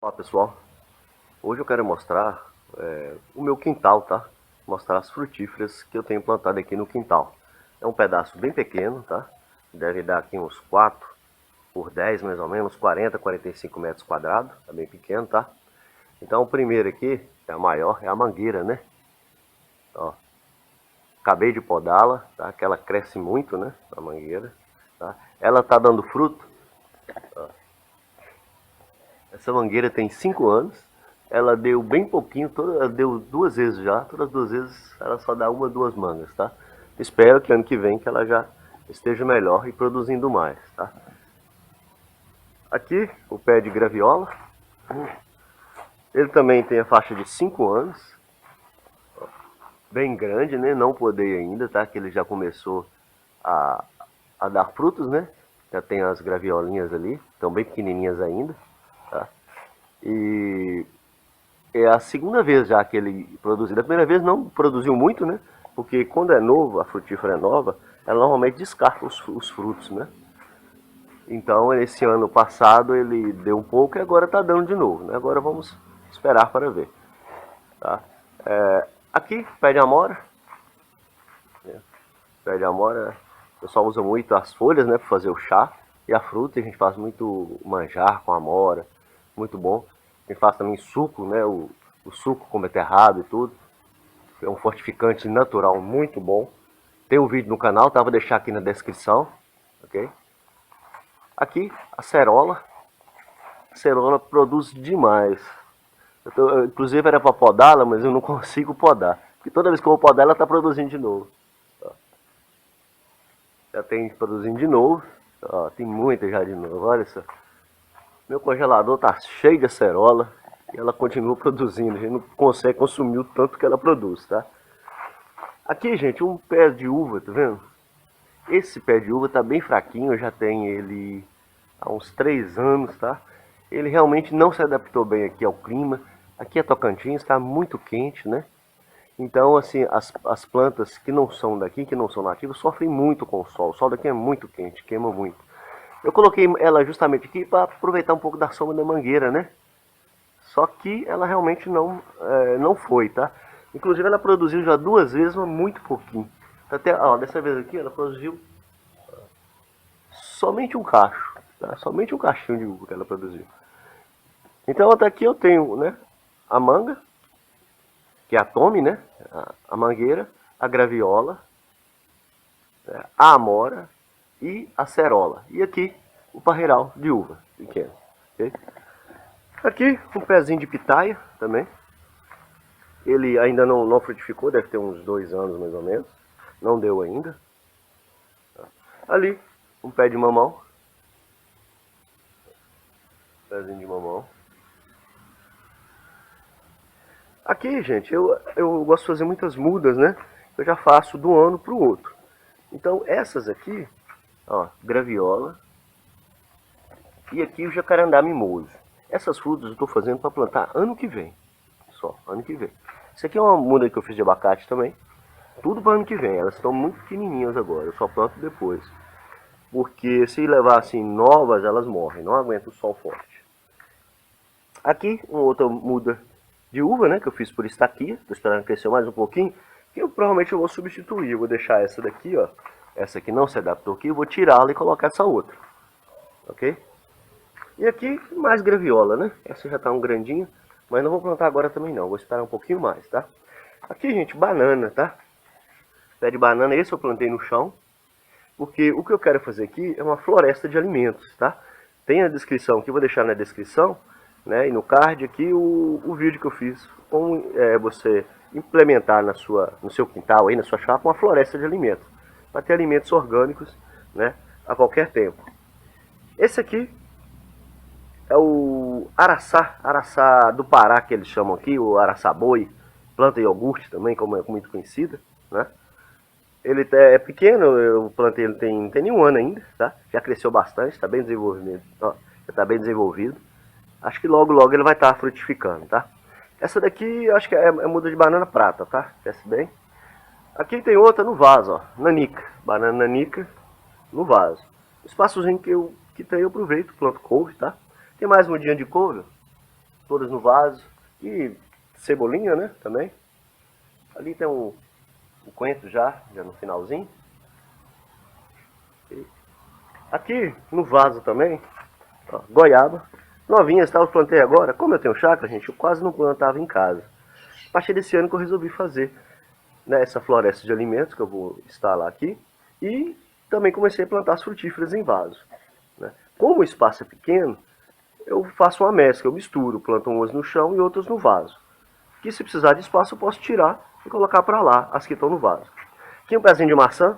Olá pessoal, hoje eu quero mostrar o meu quintal, tá? Mostrar as frutíferas que eu tenho plantado aqui no quintal. É um pedaço bem pequeno, tá? Deve dar aqui uns 4 por 10 mais ou menos, 45 metros quadrados, é bem pequeno, tá? Então o primeiro aqui, é a maior, é a mangueira, né? Ó, acabei de podá-la, tá? Que ela cresce muito, né? A mangueira, tá? Ela tá dando fruto. Essa mangueira tem 5 anos. Ela deu bem pouquinho, ela deu 2 vezes já. Todas as 2 vezes ela só dá uma, 2 mangas, tá? Espero que ano que vem que ela já esteja melhor e produzindo mais, tá? Aqui o pé de graviola. Ele também tem a faixa de 5 anos. Bem grande, né? Não podei ainda, tá? Que ele já começou a, a dar frutos, né? Já tem as graviolinhas ali, estão bem pequenininhas ainda, tá? E é a segunda vez já que ele produziu. Da primeira vez não produziu muito, né? Porque quando é novo, a frutífera é nova, ela normalmente descarta os frutos, né? Então, esse ano passado ele deu um pouco e agora está dando de novo, né? Agora vamos esperar para ver, tá? Aqui, pé de amora. Pé de amora, o pessoal usa muito as folhas, né? Para fazer o chá. E a fruta, a gente faz muito manjar com amora, muito bom. A gente faz também suco, né? O suco com beterraba e tudo. É um fortificante natural muito bom. Tem um vídeo no canal, tá? Vou deixar aqui na descrição, ok? Aqui, a cerola. A cerola produz demais. Inclusive era para podá-la, mas eu não consigo podar. Porque toda vez que eu vou podar, ela está produzindo de novo. Já tem produzindo de novo. Ó, tem muita já de novo, olha só. Meu congelador tá cheio de acerola e ela continua produzindo. A gente não consegue consumir o tanto que ela produz, tá? Aqui, gente, um pé de uva, tá vendo? Esse pé de uva tá bem fraquinho, eu já tenho ele há uns 3 anos, tá? Ele realmente não se adaptou bem aqui ao clima. Aqui é Tocantins, está muito quente, né? Então, assim, as plantas que não são daqui, que não são nativas, sofrem muito com o sol. O sol daqui é muito quente, queima muito. Eu coloquei ela justamente aqui para aproveitar um pouco da sombra da mangueira, né? Só que ela realmente não foi, tá? Inclusive ela produziu já 2 vezes, mas muito pouquinho. Até, ó, dessa vez aqui ela produziu somente um cacho, tá? Somente um cachinho de uva que ela produziu. Então até aqui eu tenho, né, a manga, que é a tome, né, a mangueira, a graviola, né, a amora e a cerola. E aqui o parreiral de uva pequeno, ok? Aqui um pezinho de pitaia também. Ele ainda não frutificou, deve ter uns 2 anos mais ou menos. Não deu ainda. Ali, um pé de mamão. Pezinho de mamão. Aqui, gente, eu gosto de fazer muitas mudas, né? Eu já faço de um ano para o outro. Então, essas aqui, ó, graviola. E aqui o jacarandá mimoso. Essas frutas eu estou fazendo para plantar ano que vem. Só, ano que vem. Isso aqui é uma muda que eu fiz de abacate também. Tudo para ano que vem. Elas estão muito pequenininhas agora. Eu só planto depois. Porque se levar assim novas, elas morrem. Não aguenta o sol forte. Aqui, uma outra muda de uva, né? Que eu fiz por estaquia. Estou esperando crescer mais um pouquinho. Que eu provavelmente eu vou substituir. Eu vou deixar essa daqui, ó. Essa aqui não se adaptou aqui. Eu vou tirá-la e colocar essa outra. Ok? E aqui, mais graviola, né? Essa já está um grandinho. Mas não vou plantar agora também não. Vou esperar um pouquinho mais, tá? Aqui, gente, banana, tá? Pé de banana, esse eu plantei no chão. Porque o que eu quero fazer aqui é uma floresta de alimentos, tá? Tem a descrição aqui, vou deixar na descrição, né? E no card aqui o vídeo que eu fiz. Como você implementar no seu quintal, aí na sua chapa, uma floresta de alimentos. Para ter alimentos orgânicos, né? A qualquer tempo. Esse aqui é o araçá do Pará que eles chamam aqui, o araçá-boi, planta iogurte também, como é muito conhecida, né? Ele é pequeno, eu plantei ele tem nenhum ano ainda, tá? Já cresceu bastante, está bem desenvolvido, ó, já está bem desenvolvido. Acho que logo logo ele vai estar frutificando, tá? Essa daqui acho que é muda de banana prata, tá? Cresce bem. Aqui tem outra no vaso, ó, nanica, banana nanica no vaso. O espaçozinho que tem eu aproveito, planto couve, tá? Tem mais mudinha de couve, todas no vaso. E cebolinha, né, também. Ali tem um coentro já no finalzinho. E aqui no vaso também, ó, goiaba. Novinhas, tá? Eu plantei agora. Como eu tenho chácara, gente, eu quase não plantava em casa. A partir desse ano que eu resolvi fazer, né, essa floresta de alimentos que eu vou instalar aqui. E também comecei a plantar as frutíferas em vaso, né? Como o espaço é pequeno, eu faço uma mescla, eu misturo, planto umas no chão e outras no vaso. Que se precisar de espaço eu posso tirar e colocar para lá as que estão no vaso. Aqui um pezinho de maçã,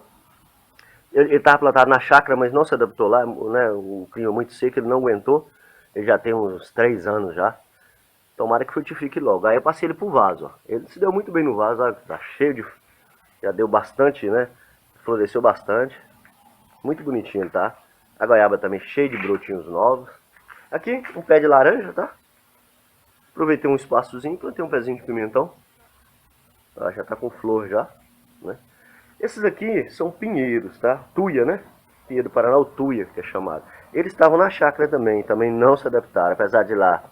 ele estava plantado na chácara, mas não se adaptou lá, né? O clima muito seco, ele não aguentou. Ele já tem uns 3 anos já. Tomara que frutifique logo. Aí eu passei ele pro vaso, ó. Ele se deu muito bem no vaso, ó. Tá cheio de... Já deu bastante, né? Floresceu bastante. Muito bonitinho, tá? A goiaba também cheia de brotinhos novos. Aqui, um pé de laranja, tá? Aproveitei um espaçozinho, plantei um pezinho de pimentão. Ó, já tá com flor já, né? Esses aqui são pinheiros, tá? Tuia, né? Pinheiro do Paraná, o tuia, que é chamado. Eles estavam na chácara também não se adaptaram. Apesar de lá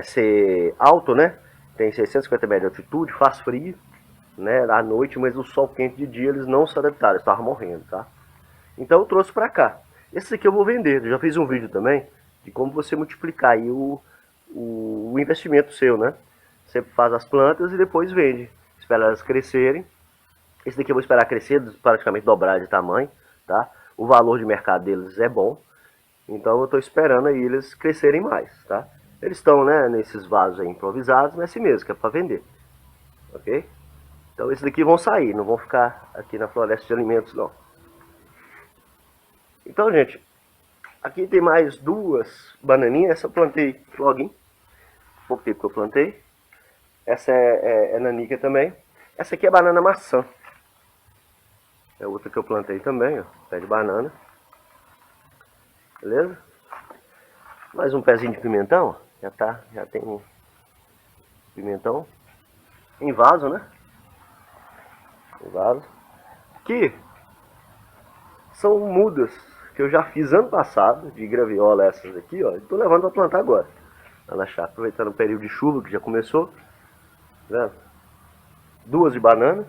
ser alto, né? Tem 650 metros de altitude, faz frio, né? À noite, mas o sol quente de dia eles não se adaptaram, estavam morrendo, tá? Então eu trouxe pra cá. Esse aqui eu vou vender. Eu já fiz um vídeo também de como você multiplicar aí o investimento seu, né? Você faz as plantas e depois vende. Espera elas crescerem. Esse daqui eu vou esperar crescer, praticamente dobrar de tamanho, tá? O valor de mercado deles é bom. Então eu estou esperando aí eles crescerem mais, tá? Eles estão, né, nesses vasos aí improvisados, mas assim mesmo, que é para vender. Ok? Então esses daqui vão sair, não vão ficar aqui na floresta de alimentos, não. Então, gente, aqui tem mais 2 bananinhas. Essa eu plantei logo, pouco tempo que eu plantei. Essa é nanica também. Essa aqui é banana maçã. É outra que eu plantei também, ó, pé de banana. Beleza? Mais um pezinho de pimentão, já tem um pimentão em vaso, né? Em vaso. Aqui são mudas que eu já fiz ano passado, de graviola essas aqui, ó. Estou levando para plantar agora, lá na chácara, aproveitando o período de chuva que já começou. Tá vendo? 2 de banana.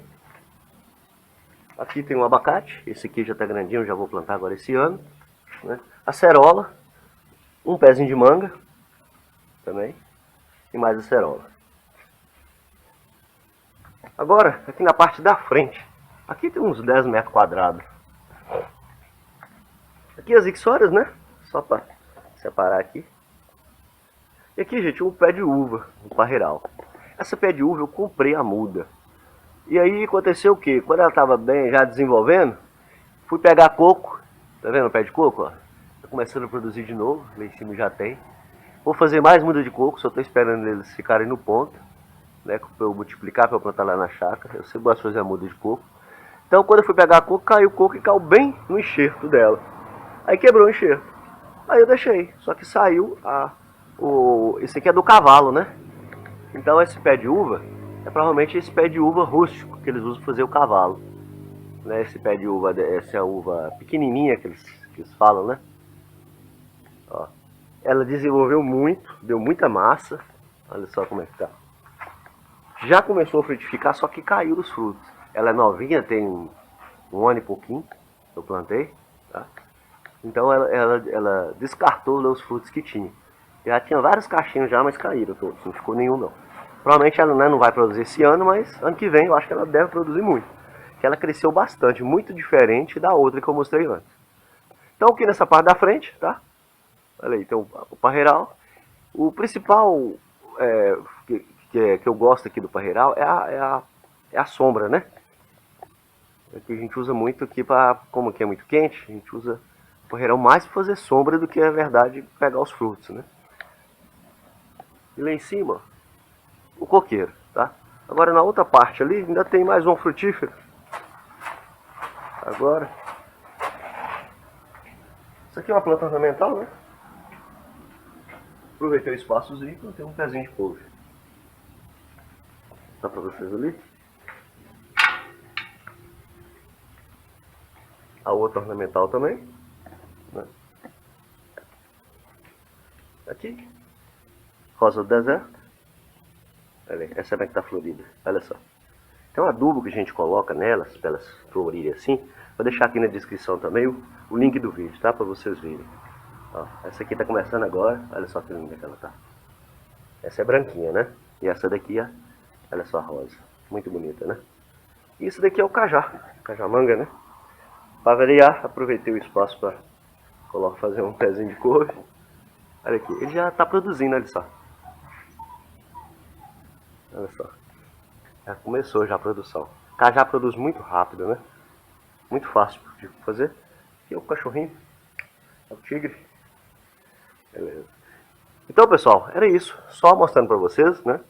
Aqui tem um abacate, esse aqui já está grandinho, já vou plantar agora esse ano, né? Acerola, um pezinho de manga também, e mais acerola. Agora, aqui na parte da frente, aqui tem uns 10 metros quadrados. Aqui as ixórias, né? Só para separar aqui. E aqui, gente, um pé de uva, um parreiral. Essa pé de uva eu comprei a muda. E aí aconteceu o quê? Quando ela estava bem, já desenvolvendo, fui pegar coco. Tá vendo o pé de coco, ó? Tá começando a produzir de novo, lá em cima já tem. Vou fazer mais muda de coco, só tô esperando eles ficarem no ponto, né? Pra eu multiplicar, pra eu plantar lá na chácara. Eu sempre gosto de fazer a muda de coco. Então quando eu fui pegar coco, caiu o coco e caiu bem no enxerto dela. Aí quebrou o enxerto. Aí eu deixei, só que saiu esse aqui é do cavalo, né? Então esse pé de uva é provavelmente esse pé de uva rústico que eles usam para fazer o cavalo, né? Esse pé de uva, essa uva pequenininha que eles falam, né? Ó. Ela desenvolveu muito, deu muita massa. Olha só como é que tá. Já começou a frutificar, só que caiu os frutos. Ela é novinha, tem um ano e pouquinho, eu plantei, tá? Então ela descartou os frutos que tinha. Já tinha vários cachinhos já, mas caíram todos, não ficou nenhum não. Provavelmente ela, né, não vai produzir esse ano, mas ano que vem eu acho que ela deve produzir muito. Que ela cresceu bastante, muito diferente da outra que eu mostrei antes. Então aqui nessa parte da frente, tá? Olha aí, tem o parreiral. O principal que eu gosto aqui do parreiral é a sombra, né? É que a gente usa muito aqui para, como aqui é muito quente, a gente usa o parreiral mais para fazer sombra do que, na verdade, pegar os frutos, né? E lá em cima, o coqueiro, tá? Agora na outra parte ali, ainda tem mais um frutífero. Agora, isso aqui é uma planta ornamental, né? Aproveitei o espaçozinho e plantei um pezinho de couve. Tá pra vocês ali? A outra ornamental também, né? Aqui, rosa do deserto. Olha aí, essa é que tá florida, olha só. Tem um adubo que a gente coloca nelas, para elas florirem assim. Vou deixar aqui na descrição também o link do vídeo, tá? Para vocês verem. Ó, essa aqui tá começando agora, olha só que linda que ela tá. Essa é branquinha, né? E essa daqui, ó, olha só a rosa. Muito bonita, né? E isso daqui é o cajamanga, né? Para variar, aproveitei o espaço para fazer um pezinho de couve. Olha aqui, ele já tá produzindo, olha só. Olha só. Já começou já a produção. Cajá produz muito rápido, né? Muito fácil de fazer. Aqui é o cachorrinho. É o tigre. Beleza. Então, pessoal, era isso. Só mostrando para vocês, né?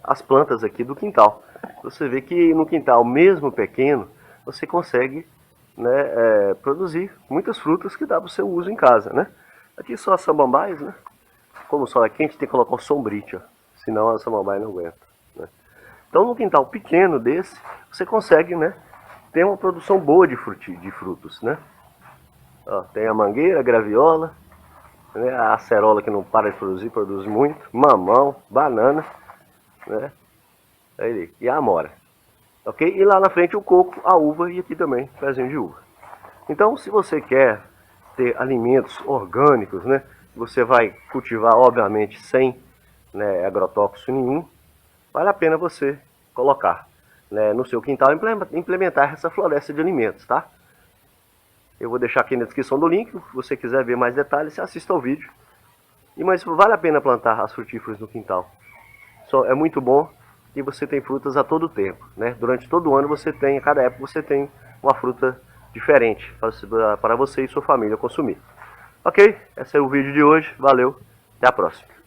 As plantas aqui do quintal. Você vê que no quintal, mesmo pequeno, você consegue, né, produzir muitas frutas que dá para o seu uso em casa, né? Aqui só as samambaias, né? Como o sol é quente, tem que colocar um sombrite, ó. Senão a samambaia não aguenta, né? Então, no quintal pequeno desse, você consegue, né, ter uma produção boa de frutos, né? Ó, tem a mangueira, a graviola, né, a acerola que não para de produzir, produz muito, mamão, banana, né? Aí, e a amora, ok? E lá na frente o coco, a uva e aqui também pezinho de uva. Então, se você quer ter alimentos orgânicos, né, você vai cultivar, obviamente, sem, né, agrotóxico nenhum, vale a pena você colocar, né, no seu quintal, implementar essa floresta de alimentos, tá? Eu vou deixar aqui na descrição do link, se você quiser ver mais detalhes, você assista ao vídeo. Mas vale a pena plantar as frutíferas no quintal. É muito bom e você tem frutas a todo tempo, né? Durante todo o ano você tem, a cada época você tem uma fruta diferente para você e sua família consumir. Ok? Esse é o vídeo de hoje. Valeu. Até a próxima.